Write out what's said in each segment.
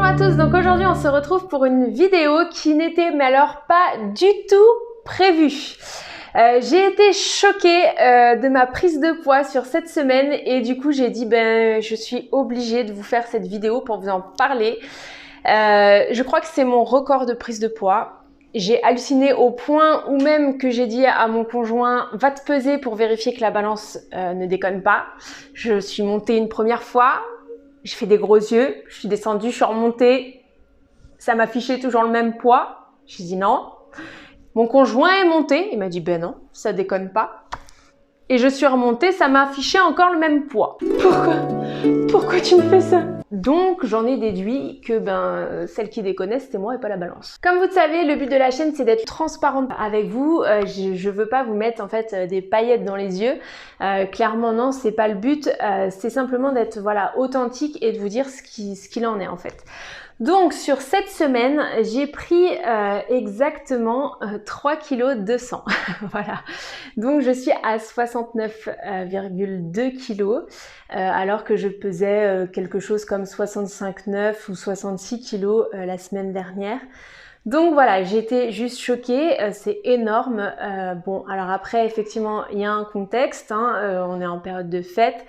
à tous, donc aujourd'hui on se retrouve pour une vidéo qui n'était mais alors pas du tout prévue. J'ai été choquée de ma prise de poids sur cette semaine et du coup j'ai dit je suis obligée de vous faire cette vidéo pour vous en parler. Je crois que c'est mon record de prise de poids. J'ai halluciné au point où même que j'ai dit à mon conjoint va te peser pour vérifier que la balance ne déconne pas. Je suis montée une première fois. J'ai fait des gros yeux, je suis descendue, je suis remontée, ça m'affichait toujours le même poids. J'ai dit non. Mon conjoint est monté, il m'a dit ben non, ça déconne pas. Et je suis remontée, ça m'a affiché encore le même poids. Pourquoi tu me fais ça? Donc j'en ai déduit que celle qui déconnait c'était moi et pas la balance. Comme vous le savez, le but de la chaîne c'est d'être transparente avec vous. Je veux pas vous mettre en fait des paillettes dans les yeux. Clairement non, c'est pas le but. C'est simplement d'être authentique et de vous dire ce qu'il en est en fait. Donc sur cette semaine, j'ai pris exactement 3 kg 200. Voilà. Donc je suis à 69,2 kg alors que je pesais quelque chose comme 65,9 ou 66 kg la semaine dernière. Donc voilà, j'étais juste choquée, c'est énorme. Bon, alors après, effectivement, il y a un contexte, on est en période de fête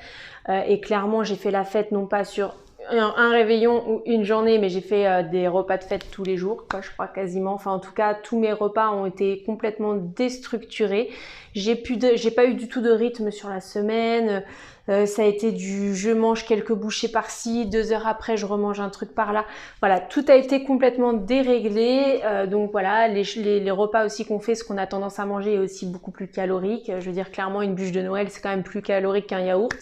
et clairement, j'ai fait la fête non pas sur un réveillon ou une journée, mais j'ai fait des repas de fête tous les jours, quoi, je crois quasiment. Enfin, en tout cas, tous mes repas ont été complètement déstructurés. J'ai pas eu du tout de rythme sur la semaine. Ça a été je mange quelques bouchées par-ci, 2 heures après, je remange un truc par-là. Voilà, tout a été complètement déréglé. Donc voilà, les repas aussi qu'on fait, ce qu'on a tendance à manger est aussi beaucoup plus calorique. Je veux dire, clairement, une bûche de Noël, c'est quand même plus calorique qu'un yaourt.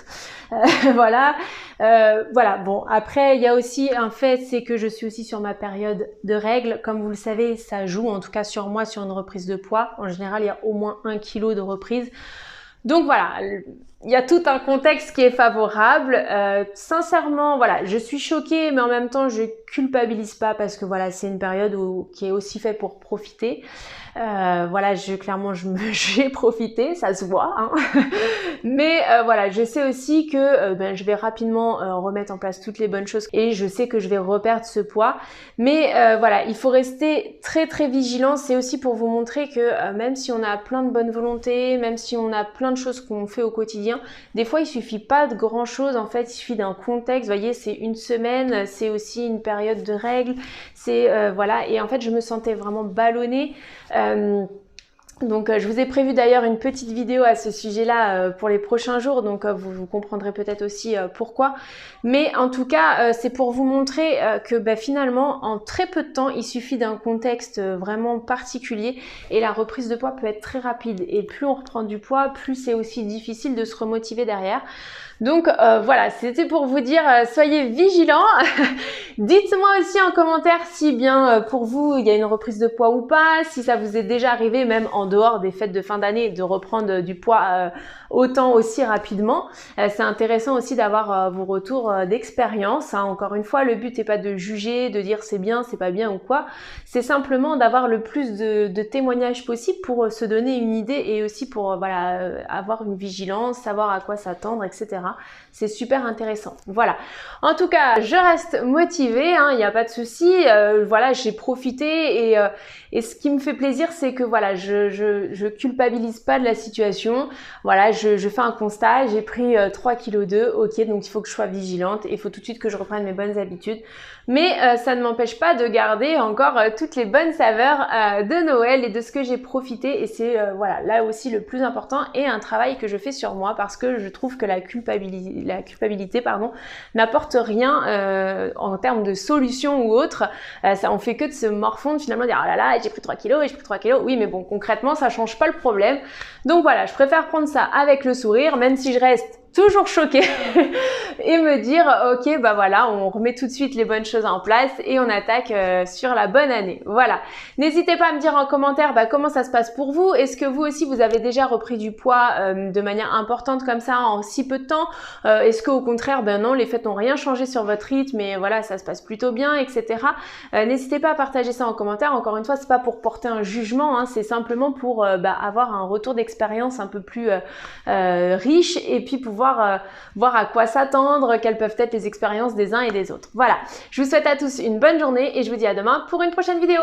Voilà. Voilà, bon, après, il y a aussi un fait, c'est que je suis aussi sur ma période de règles. Comme vous le savez, ça joue, en tout cas sur moi, sur une reprise de poids. En général, il y a au moins 1 kg de reprise. Donc voilà, il y a tout un contexte qui est favorable. Sincèrement, voilà, je suis choquée, mais en même temps, je culpabilise pas parce que voilà, c'est une période qui est aussi faite pour profiter. Voilà, clairement, j'ai profité, ça se voit. Mais voilà, je sais aussi que je vais rapidement remettre en place toutes les bonnes choses et je sais que je vais reperdre ce poids. Mais voilà, il faut rester très très vigilant. C'est aussi pour vous montrer que même si on a plein de bonne volonté, même si on a plein de choses qu'on fait au quotidien, des fois il suffit pas de grand chose. En fait, il suffit d'un contexte. Vous voyez, c'est une semaine, c'est aussi une période de règles. C'est voilà, et en fait, je me sentais vraiment ballonnée. Donc je vous ai prévu d'ailleurs une petite vidéo à ce sujet-là pour les prochains jours, donc vous comprendrez peut-être aussi pourquoi. Mais en tout cas, c'est pour vous montrer que finalement, en très peu de temps, il suffit d'un contexte vraiment particulier et la reprise de poids peut être très rapide. Et plus on reprend du poids, plus c'est aussi difficile de se remotiver derrière. Donc voilà, c'était pour vous dire, soyez vigilants. Dites-moi aussi en commentaire si bien pour vous il y a une reprise de poids ou pas, si ça vous est déjà arrivé même en dehors des fêtes de fin d'année de reprendre du poids autant aussi rapidement. C'est intéressant aussi d'avoir vos retours d'expérience. Encore une fois, le but n'est pas de juger, de dire c'est bien, c'est pas bien ou quoi. C'est simplement d'avoir le plus de témoignages possible pour se donner une idée et aussi pour avoir une vigilance, savoir à quoi s'attendre, etc. C'est super intéressant. Voilà. En tout cas, je reste motivée, il n'y a pas de souci. Voilà, j'ai profité et ce qui me fait plaisir, c'est que voilà, je culpabilise pas de la situation. Voilà, je fais un constat, j'ai pris 3,2 kg, ok, donc il faut que je sois vigilante et il faut tout de suite que je reprenne mes bonnes habitudes. Mais ça ne m'empêche pas de garder encore toutes les bonnes saveurs de Noël et de ce que j'ai profité. Et c'est voilà, là aussi le plus important et un travail que je fais sur moi parce que je trouve que la culpabilité n'apporte rien en termes de solution ou autre. Ça, on fait que de se morfondre finalement, dire ah là là, j'ai pris 3 kilos et j'ai pris 3 kilos. Oui, mais bon, concrètement, ça change pas le problème. Donc voilà, je préfère prendre ça avec le sourire, même si je reste toujours choquée et me dire ok voilà, on remet tout de suite les bonnes choses en place et on attaque sur la bonne année. Voilà, n'hésitez pas à me dire en commentaire comment ça se passe pour vous. Est-ce que vous aussi vous avez déjà repris du poids de manière importante comme ça en si peu de temps? Est-ce qu'au contraire non, les fêtes n'ont rien changé sur votre rythme et voilà, ça se passe plutôt bien, etc. N'hésitez pas à partager ça en commentaire. Encore une fois, c'est pas pour porter un jugement, c'est simplement pour avoir un retour d'expérience un peu plus riche et puis pouvoir voir à quoi s'attendre, quelles peuvent être les expériences des uns et des autres. Voilà, je vous souhaite à tous une bonne journée et je vous dis à demain pour une prochaine vidéo.